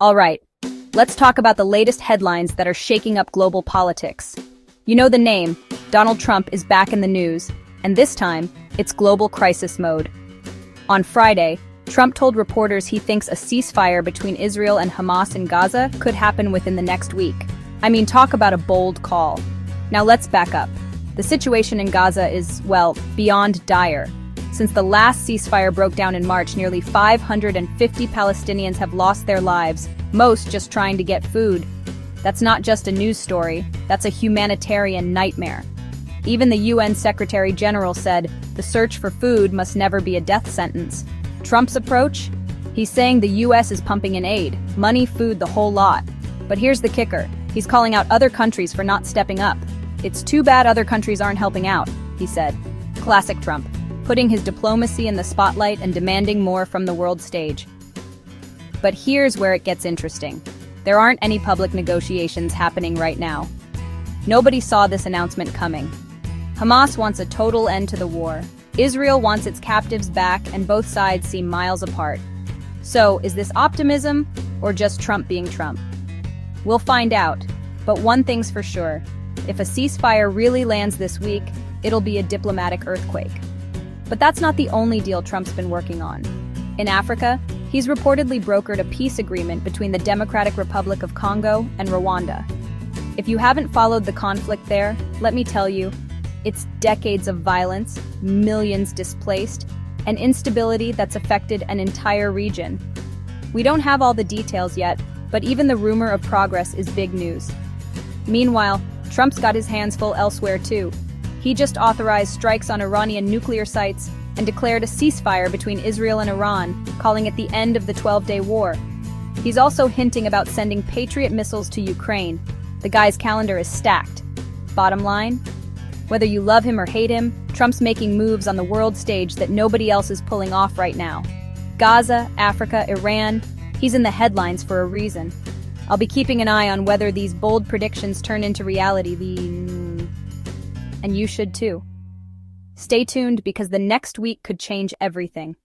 All right, let's talk about the latest headlines that are shaking up global politics. You know the name, Donald Trump is back in the news, and this time, it's global crisis mode. On Friday, Trump told reporters he thinks a ceasefire between Israel and Hamas in Gaza could happen within the next week. I mean, talk about a bold call. Now let's back up. The situation in Gaza is, well, beyond dire. Since the last ceasefire broke down in March, nearly 550 Palestinians have lost their lives, most just trying to get food. That's not just a news story, that's a humanitarian nightmare. Even the UN Secretary General said the search for food must never be a death sentence. Trump's approach? He's saying the US is pumping in aid, money, food, the whole lot. But here's the kicker. He's calling out other countries for not stepping up. It's too bad other countries aren't helping out, he said. Classic Trump, putting his diplomacy in the spotlight and demanding more from the world stage. But here's where it gets interesting. There aren't any public negotiations happening right now. Nobody saw this announcement coming. Hamas wants a total end to the war. Israel wants its captives back, and both sides seem miles apart. So, is this optimism, or just Trump being Trump? We'll find out, but one thing's for sure. If a ceasefire really lands this week, it'll be a diplomatic earthquake. But that's not the only deal Trump's been working on. In Africa, he's reportedly brokered a peace agreement between the Democratic Republic of Congo and Rwanda. If you haven't followed the conflict there, let me tell you, it's decades of violence, millions displaced, and instability that's affected an entire region. We don't have all the details yet, but even the rumor of progress is big news. Meanwhile, Trump's got his hands full elsewhere too. He just authorized strikes on Iranian nuclear sites and declared a ceasefire between Israel and Iran, calling it the end of the 12-day war. He's also hinting about sending Patriot missiles to Ukraine. The guy's calendar is stacked. Bottom line? Whether you love him or hate him, Trump's making moves on the world stage that nobody else is pulling off right now. Gaza, Africa, Iran, he's in the headlines for a reason. I'll be keeping an eye on whether these bold predictions turn into reality. And you should too. Stay tuned because the next week could change everything.